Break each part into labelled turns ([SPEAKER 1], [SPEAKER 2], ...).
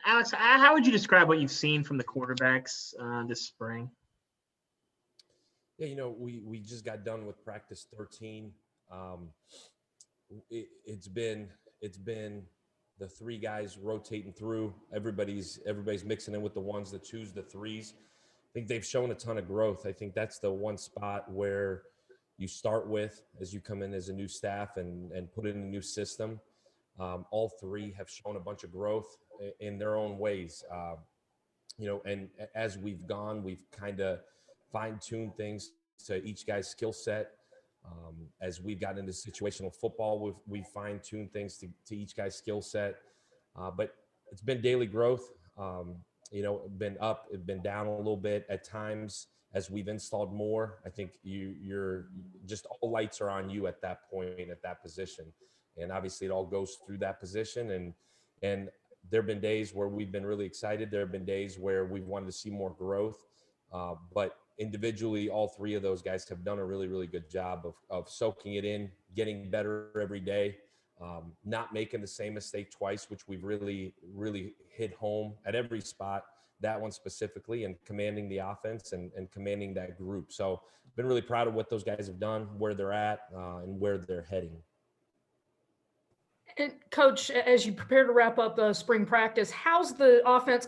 [SPEAKER 1] Alex, how would you describe what you've seen from the quarterbacks this spring?
[SPEAKER 2] Yeah, we just got done with practice 13. Um, it's been the three guys rotating through. Everybody's mixing in with the ones, the twos, the threes. I think they've shown a ton of growth. I think that's the one spot where you start with as you come in as a new staff and put in a new system. All three have shown a bunch of growth in their own ways. And as we've gone, we've kind of fine-tuned things to each guy's skill set. As we've gotten into situational football, we've fine-tuned things to each guy's skill set. But it's been daily growth. Been up, it's been down a little bit at times as we've installed more. I think you're just all lights are on you at that point, at that position. And obviously it all goes through that position. And there have been days where we've been really excited. There have been days where we've wanted to see more growth. But individually, all three of those guys have done a really, really good job of soaking it in, getting better every day, not making the same mistake twice, which we've really, really hit home at every spot, that one specifically, and commanding the offense and commanding that group. So been really proud of what those guys have done, where they're at, and where they're heading.
[SPEAKER 3] And Coach, as you prepare to wrap up spring practice, how's the offense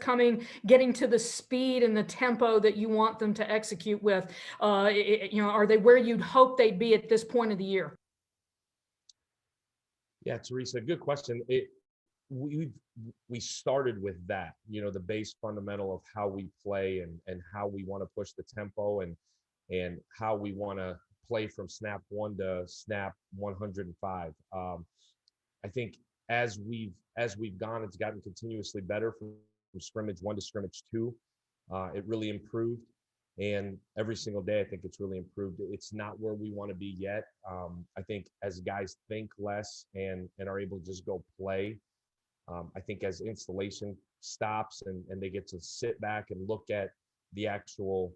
[SPEAKER 3] getting to the speed and the tempo that you want them to execute with? Are they where you'd hope they'd be at this point of the year?
[SPEAKER 2] Yeah, Teresa, good question. We started with that, the base fundamental of how we play and how we want to push the tempo and how we want to play from snap 1 to snap 105. I think as we've gone, it's gotten continuously better from scrimmage 1 to scrimmage 2. It really improved, and every single day I think it's really improved. It's not where we want to be yet. I think as guys think less and are able to just go play, I think as installation stops and they get to sit back and look at the actual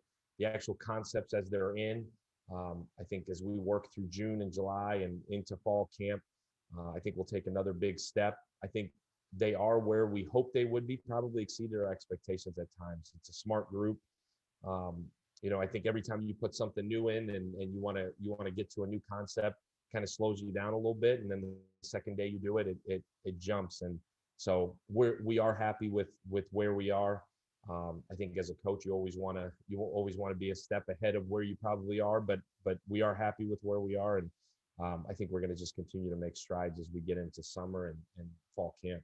[SPEAKER 2] concepts as they're in. I think as we work through June and July and into fall camp, I think we'll take another big step. I think they are where we hope they would be, probably exceeded our expectations at times. It's a smart group. I think every time you put something new in and you want to get to a new concept, kind of slows you down a little bit. And then the second day you do it, it jumps. And so we are happy with where we are. I think as a coach, you always want to be a step ahead of where you probably are, but we are happy with where we are. And I think we're going to just continue to make strides as we get into summer and fall camp.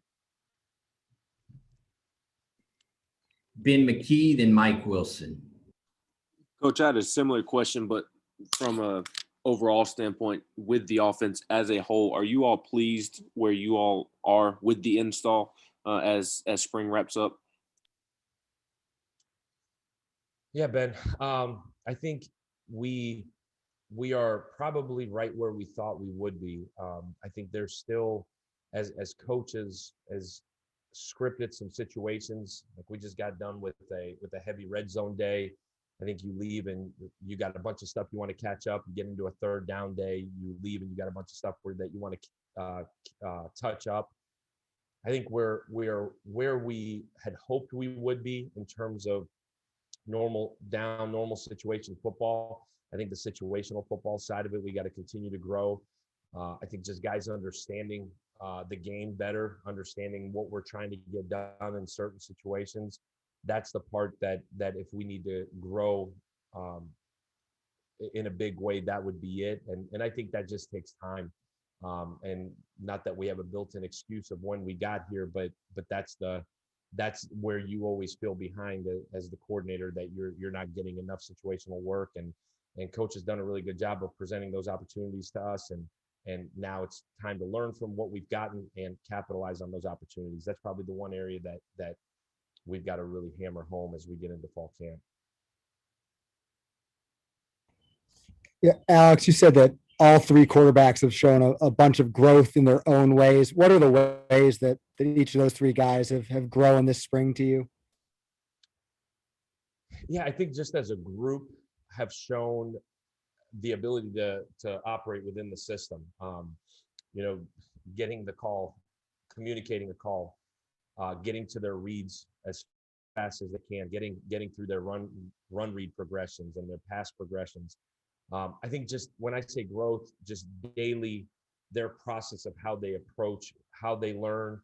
[SPEAKER 4] Ben McKee, then Mike Wilson.
[SPEAKER 5] Coach, I had a similar question, but from a overall standpoint with the offense as a whole, are you all pleased where you all are with the install as spring wraps up?
[SPEAKER 2] Yeah, Ben. I think we are probably right where we thought we would be. I think there's still, as coaches, as scripted some situations. Like we just got done with a heavy red zone day. I think you leave and you got a bunch of stuff you want to catch up. You get into a third down day, you leave and you got a bunch of stuff that you want to touch up. I think we're where we had hoped we would be in terms of normal situation football. I think the situational football side of it, we got to continue to grow. I think just guys understanding the game better, understanding what we're trying to get done in certain situations. That's the part that if we need to grow in a big way, that would be it. And I think that just takes time. And not that we have a built-in excuse of when we got here, but that's where you always feel behind as the coordinator, that you're not getting enough situational work. And coach has done a really good job of presenting those opportunities to us. And now it's time to learn from what we've gotten and capitalize on those opportunities. That's probably the one area that we've got to really hammer home as we get into fall camp.
[SPEAKER 6] Yeah, Alex, you said that all three quarterbacks have shown a bunch of growth in their own ways. What are the ways that each of those three guys have grown this spring to you?
[SPEAKER 2] Yeah, I think just as a group have shown the ability to operate within the system. Getting the call, communicating a call, getting to their reads as fast as they can, getting through their run read progressions and their pass progressions. I think just when I say growth, just daily, their process of how they approach, how they learn,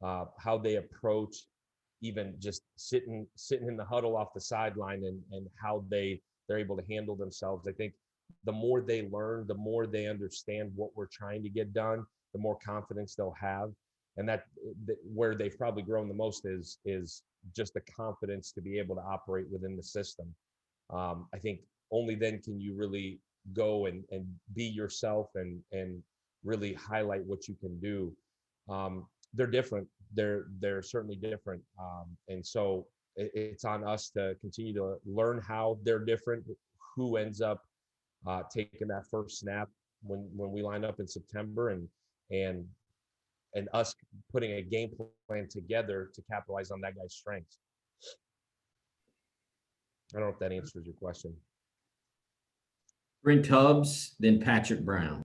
[SPEAKER 2] how they approach, even just sitting in the huddle off the sideline and how they're able to handle themselves. I think the more they learn, the more they understand what we're trying to get done, the more confidence they'll have. And that where they've probably grown the most is just the confidence to be able to operate within the system. I think only then can you really go and be yourself and really highlight what you can do. They're different. They're certainly different. And so it's on us to continue to learn how they're different, who ends up taking that first snap when we line up in September, and us putting a game plan together to capitalize on that guy's strengths. I don't know if that answers your question.
[SPEAKER 4] Brent Tubbs, then Patrick Brown.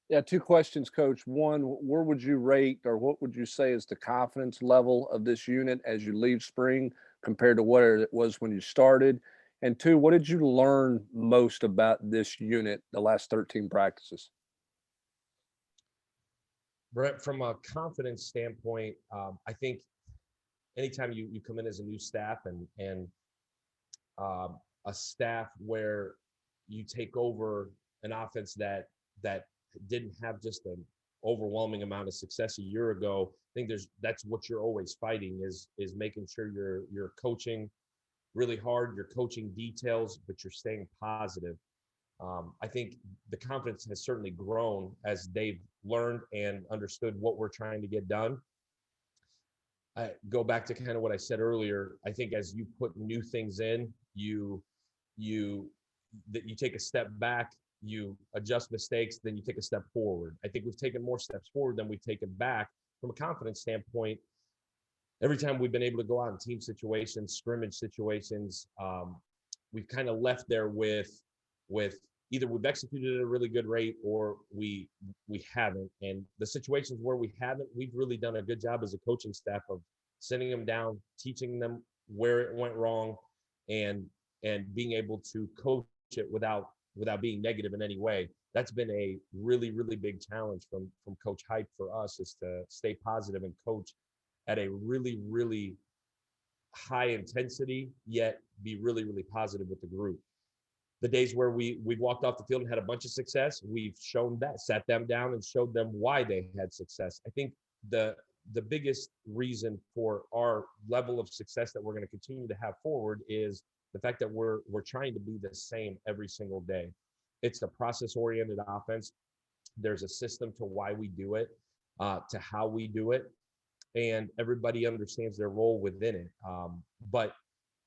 [SPEAKER 7] Yeah, two questions, Coach. One, where would you rate or what would you say is the confidence level of this unit as you leave spring compared to what it was when you started? And two, what did you learn most about this unit the last 13 practices?
[SPEAKER 2] Brett, from a confidence standpoint, I think anytime you come in as a new staff and a staff where you take over an offense that didn't have just an overwhelming amount of success a year ago, I think that's what you're always fighting is making sure you're coaching really hard, you're coaching details, but you're staying positive. I think the confidence has certainly grown as they've learned and understood what we're trying to get done. I go back to kind of what I said earlier. I think as you put new things in, you take a step back, you adjust mistakes, then you take a step forward. I think we've taken more steps forward than we've taken back from a confidence standpoint. Every time we've been able to go out in team situations, scrimmage situations, we've kind of left there with either we've executed at a really good rate or we haven't. And the situations where we haven't, we've really done a good job as a coaching staff of sitting them down, teaching them where it went wrong, and being able to coach it without being negative in any way. That's been a really, really big challenge from Coach Hype for us, is to stay positive and coach at a really, really high intensity, yet be really, really positive with the group. The days where we walked off the field and had a bunch of success, we've shown that, sat them down and showed them why they had success. I think the biggest reason for our level of success that we're going to continue to have forward is the fact that we're trying to be the same every single day. It's a process-oriented offense. There's a system to why we do it, to how we do it, and everybody understands their role within it. But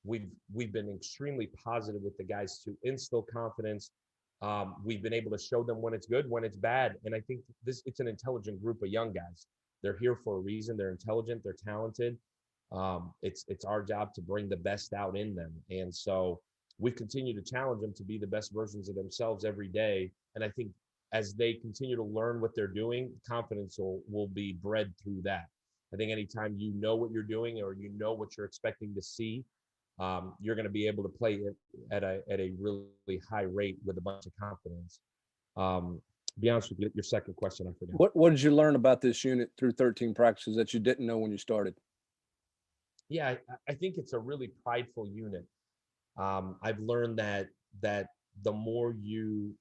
[SPEAKER 2] we've been extremely positive with the guys to instill confidence. We've been able to show them when it's good, when it's bad. And I think it's an intelligent group of young guys. They're here for a reason. They're intelligent, they're talented. It's our job to bring the best out in them. And so we continue to challenge them to be the best versions of themselves every day. And I think as they continue to learn what they're doing, confidence will be bred through that. I think anytime you know what you're doing or you know what you're expecting to see, you're going to be able to play it at a really high rate with a bunch of confidence. Be honest with you, your second question, I forgot.
[SPEAKER 7] What did you learn about this unit through 13 practices that you didn't know when you started?
[SPEAKER 2] Yeah, I think it's a really prideful unit. I've learned that the more you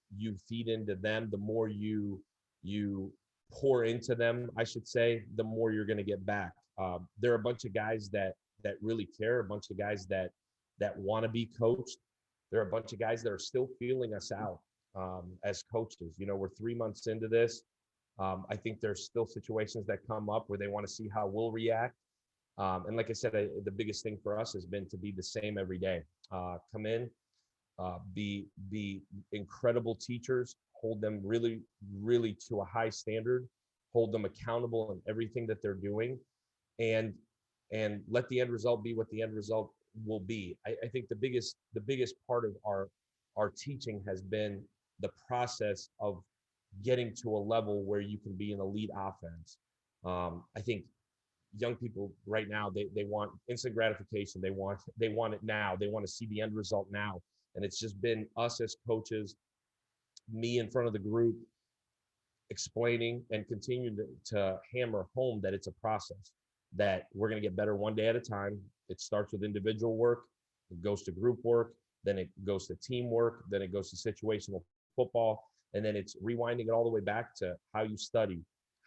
[SPEAKER 2] feed into them, the more you pour into them, I should say, the more you're going to get back. There are a bunch of guys that really care, a bunch of guys that want to be coached. There are a bunch of guys that are still feeling us out as coaches. You know, we're 3 months into this. I think there's still situations that come up where they want to see how we'll react. And like I said, the biggest thing for us has been to be the same every day. Come in, be incredible teachers, hold them really, really to a high standard, hold them accountable in everything that they're doing, and let the end result be what the end result will be. I think the biggest part of our teaching has been the process of getting to a level where you can be an elite offense. I think young people right now, they want instant gratification. They want it now. They want to see the end result now. And it's just been us as coaches, me in front of the group, explaining and continuing to hammer home that it's a process, that we're going to get better one day at a time. It starts with individual work, it goes to group work, then it goes to teamwork, then it goes to situational football, and then it's rewinding it all the way back to how you study,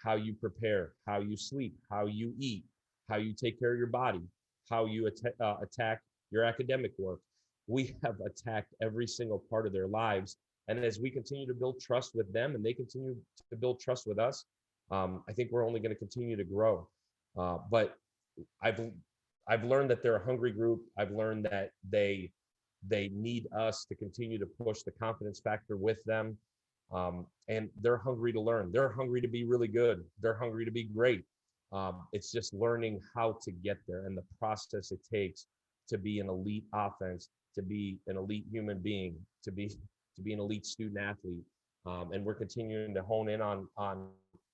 [SPEAKER 2] how you prepare, how you sleep, how you eat, how you take care of your body, how you attack your academic work. We have attacked every single part of their lives. And as we continue to build trust with them and they continue to build trust with us, I think we're only going to continue to grow. But I've learned that they're a hungry group. I've learned that they need us to continue to push the confidence factor with them. And they're hungry to learn. They're hungry to be really good. They're hungry to be great. It's just learning how to get there and the process it takes to be an elite offense, to be an elite human being, to be an elite student athlete. And we're continuing to hone in on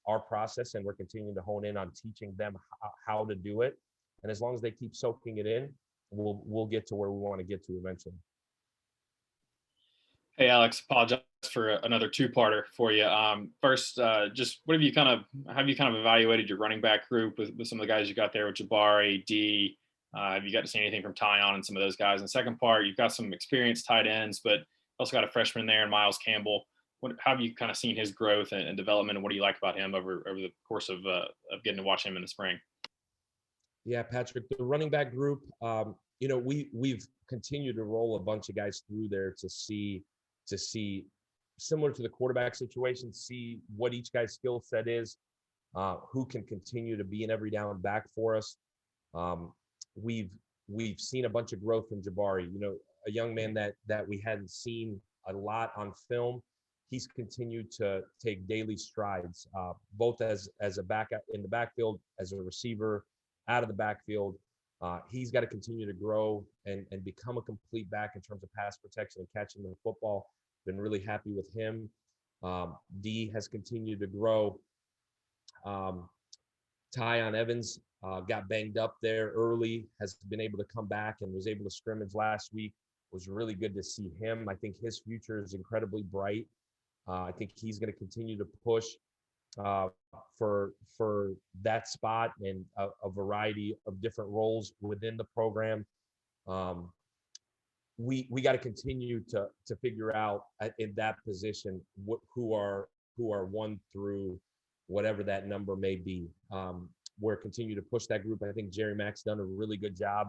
[SPEAKER 2] our process, and we're continuing to hone in on teaching them how to do it. And as long as they keep soaking it in, we'll get to where we want to get to eventually.
[SPEAKER 8] Hey, Alex, apologize for another two-parter for you. First, just what have you kind of evaluated your running back group with some of the guys you got there with Jabari, D? Have you got to see anything from Tyon and some of those guys? And the second part, you've got some experienced tight ends, but also got a freshman there, and Miles Campbell. How have you kind of seen his growth and development, and what do you like about him over the course of getting to watch him in the spring?
[SPEAKER 2] Yeah, Patrick, the running back group, we've continued to roll a bunch of guys through there to see, similar to the quarterback situation, see what each guy's skill set is, who can continue to be an every down back for us. We've seen a bunch of growth from Jabari, a young man that we hadn't seen a lot on film. He's continued to take daily strides, both as a back in the backfield, as a receiver, out of the backfield. He's got to continue to grow and become a complete back in terms of pass protection and catching the football. Been really happy with him. D has continued to grow. Tyon Evans got banged up there early, has been able to come back and was able to scrimmage last week. It was really good to see him. I think his future is incredibly bright. I think he's going to continue to push for that spot and a variety of different roles within the program. We got to continue to figure out in that position who are one through whatever that number may be. We're continue to push that group. I think Jerry Mack's done a really good job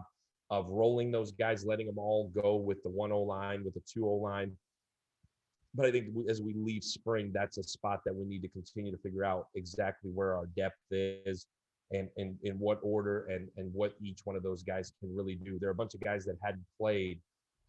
[SPEAKER 2] of rolling those guys, letting them all go with the 1-0 line, with the 2-0 line. But I think as we leave spring, that's a spot that we need to continue to figure out exactly where our depth is and in what order and what each one of those guys can really do. There are a bunch of guys that hadn't played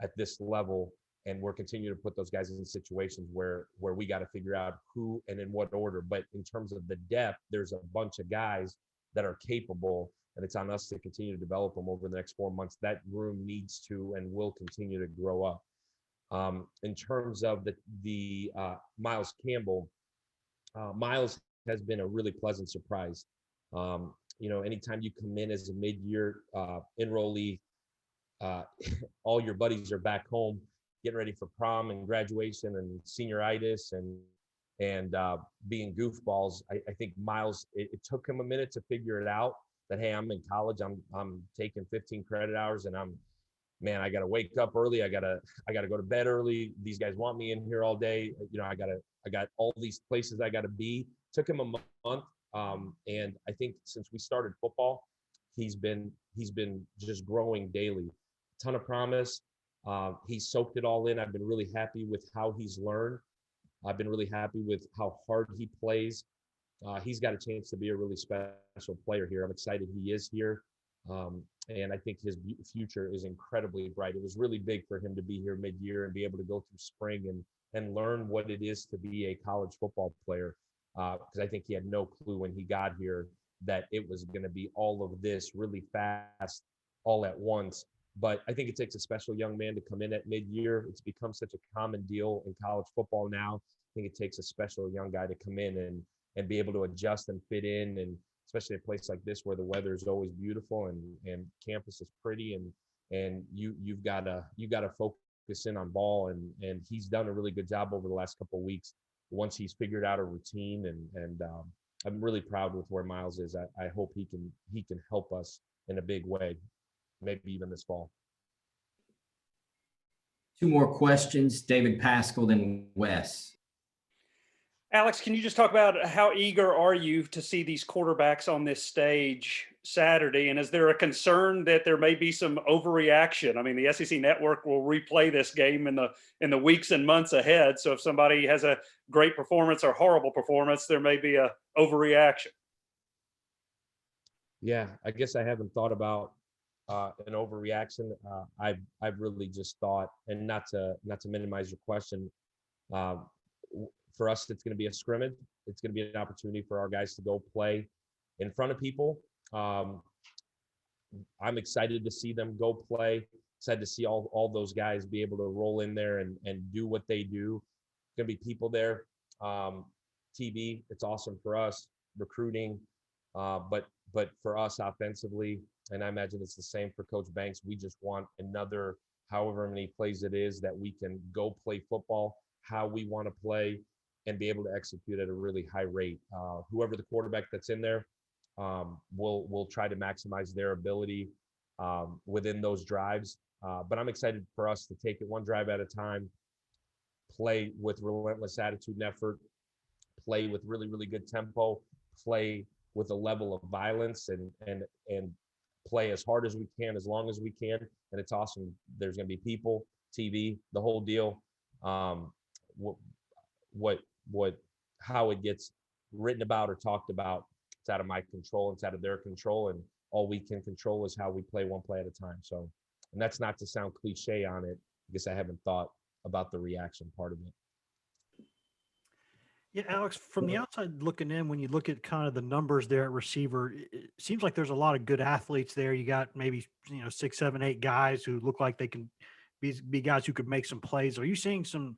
[SPEAKER 2] at this level, and we're continuing to put those guys in situations where we got to figure out who and in what order. But in terms of the depth, there's a bunch of guys that are capable, and it's on us to continue to develop them over the next 4 months. That room needs to and will continue to grow up. In terms of the Miles Campbell, Miles has been a really pleasant surprise. Anytime you come in as a mid-year enrollee, all your buddies are back home getting ready for prom and graduation and senioritis and being goofballs. I think Miles, it took him a minute to figure it out that, hey, I'm in college, I'm taking 15 credit hours, and I got to wake up early. I got to go to bed early. These guys want me in here all day. I got all these places I got to be. Took him a month. And I think since we started football, he's been just growing daily. A ton of promise. He's soaked it all in. I've been really happy with how he's learned. I've been really happy with how hard he plays. He's got a chance to be a really special player here. I'm excited he is here. And I think his future is incredibly bright. It was really big for him to be here mid-year and be able to go through spring and learn what it is to be a college football player. Because I think he had no clue when he got here that it was going to be all of this really fast, all at once. But I think it takes a special young man to come in at mid-year. It's become such a common deal in college football now. I think it takes a special young guy to come in and be able to adjust and fit in especially a place like this where the weather is always beautiful and campus is pretty, and you've got to focus in on ball, and he's done a really good job over the last couple of weeks once he's figured out a routine, and I'm really proud with where Miles is. I hope he can help us in a big way, maybe even this fall.
[SPEAKER 4] Two more questions, David Pascal, then Wes.
[SPEAKER 9] Alex, can you just talk about how eager are you to see these quarterbacks on this stage Saturday? And is there a concern that there may be some overreaction? I mean, the SEC Network will replay this game in the weeks and months ahead. So if somebody has a great performance or horrible performance, there may be a overreaction.
[SPEAKER 2] Yeah, I guess I haven't thought about an overreaction. I've really just thought, and not to minimize your question, for us, it's going to be a scrimmage. It's going to be an opportunity for our guys to go play in front of people. I'm excited to see them go play. Excited to see all those guys be able to roll in there and do what they do. Going to be people there. TV, it's awesome for us. Recruiting, but for us offensively, and I imagine it's the same for Coach Banks. We just want another, however many plays it is, that we can go play football how we want to play and be able to execute at a really high rate. Whoever the quarterback that's in there, we'll try to maximize their ability within those drives. But I'm excited for us to take it one drive at a time, play with relentless attitude and effort, play with really, really good tempo, play with a level of violence, and play as hard as we can, as long as we can. And it's awesome. There's going to be people, TV, the whole deal. How it gets written about or talked about, it's out of my control. It's out of their control, and all we can control is how we play one play at a time. So, and that's not to sound cliche on it, because I haven't thought about the reaction part of it.
[SPEAKER 10] Yeah, Alex, from the outside looking in, when you look at kind of the numbers there at receiver, it seems like there's a lot of good athletes there. You got maybe 6, 7, 8 guys who look like they can be guys who could make some plays. Are you seeing some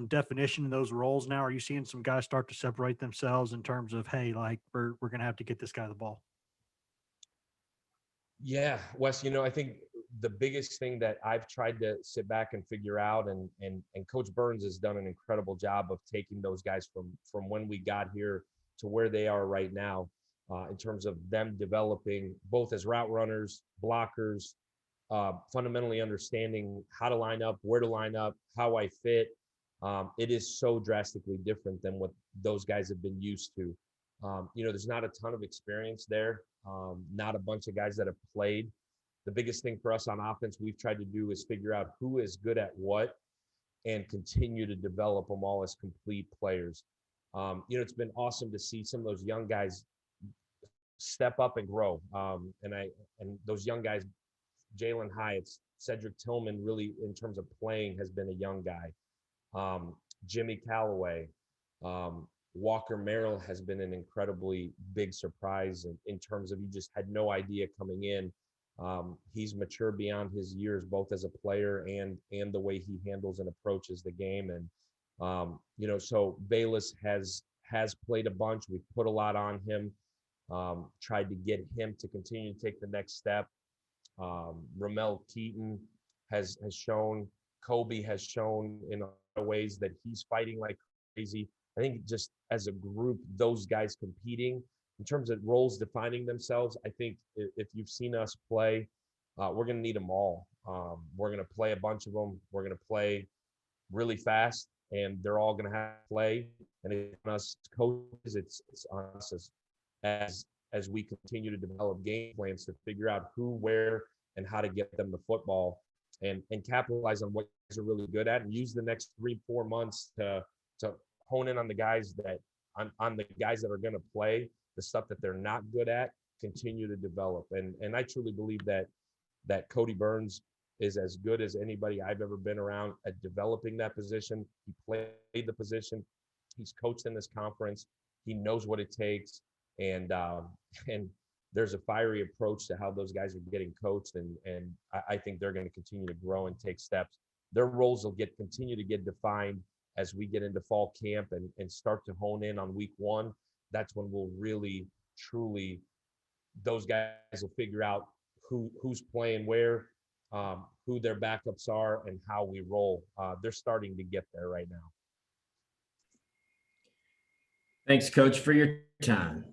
[SPEAKER 10] definition in those roles now? Are you seeing some guys start to separate themselves in terms of, hey, like we're going to have to get this guy the ball?
[SPEAKER 2] Yeah, Wes, I think the biggest thing that I've tried to sit back and figure out, and Coach Burns has done an incredible job of taking those guys from when we got here to where they are right now, in terms of them developing both as route runners, blockers, fundamentally understanding how to line up, where to line up, how I fit. It is so drastically different than what those guys have been used to. There's not a ton of experience there, not a bunch of guys that have played. The biggest thing for us on offense we've tried to do is figure out who is good at what and continue to develop them all as complete players. It's been awesome to see some of those young guys step up and grow. And those young guys, Jalen Hyatt, Cedric Tillman, really in terms of playing has been a young guy. Jimmy Callaway, Walker Merrill has been an incredibly big surprise in terms of, you just had no idea coming in. He's mature beyond his years, both as a player and the way he handles and approaches the game. And, so Bayless has played a bunch. We've put a lot on him, tried to get him to continue to take the next step. Ramel Keaton has shown, Kobe has shown in other ways that he's fighting like crazy. I think just as a group, those guys competing in terms of roles defining themselves, I think if you've seen us play, we're going to need them all. We're going to play a bunch of them. We're going to play really fast, and they're all going to have to play. And it's on us coaches, it's on us as we continue to develop game plans to figure out who, where, and how to get them the football, and capitalize on what guys are really good at, and use the next 3-4 months to hone in on the guys that on the guys that are going to play, the stuff that they're not good at, continue to develop. And I truly believe that Cody Burns is as good as anybody I've ever been around at developing that position. He played the position. He's coached in this conference. He knows what it takes. And there's a fiery approach to how those guys are getting coached. And I think they're going to continue to grow and take steps. Their roles will continue to get defined as we get into fall camp and start to hone in on week 1. That's when we'll really truly those guys will figure out who's playing where, who their backups are, and how we roll. They're starting to get there right now.
[SPEAKER 4] Thanks, Coach, for your time.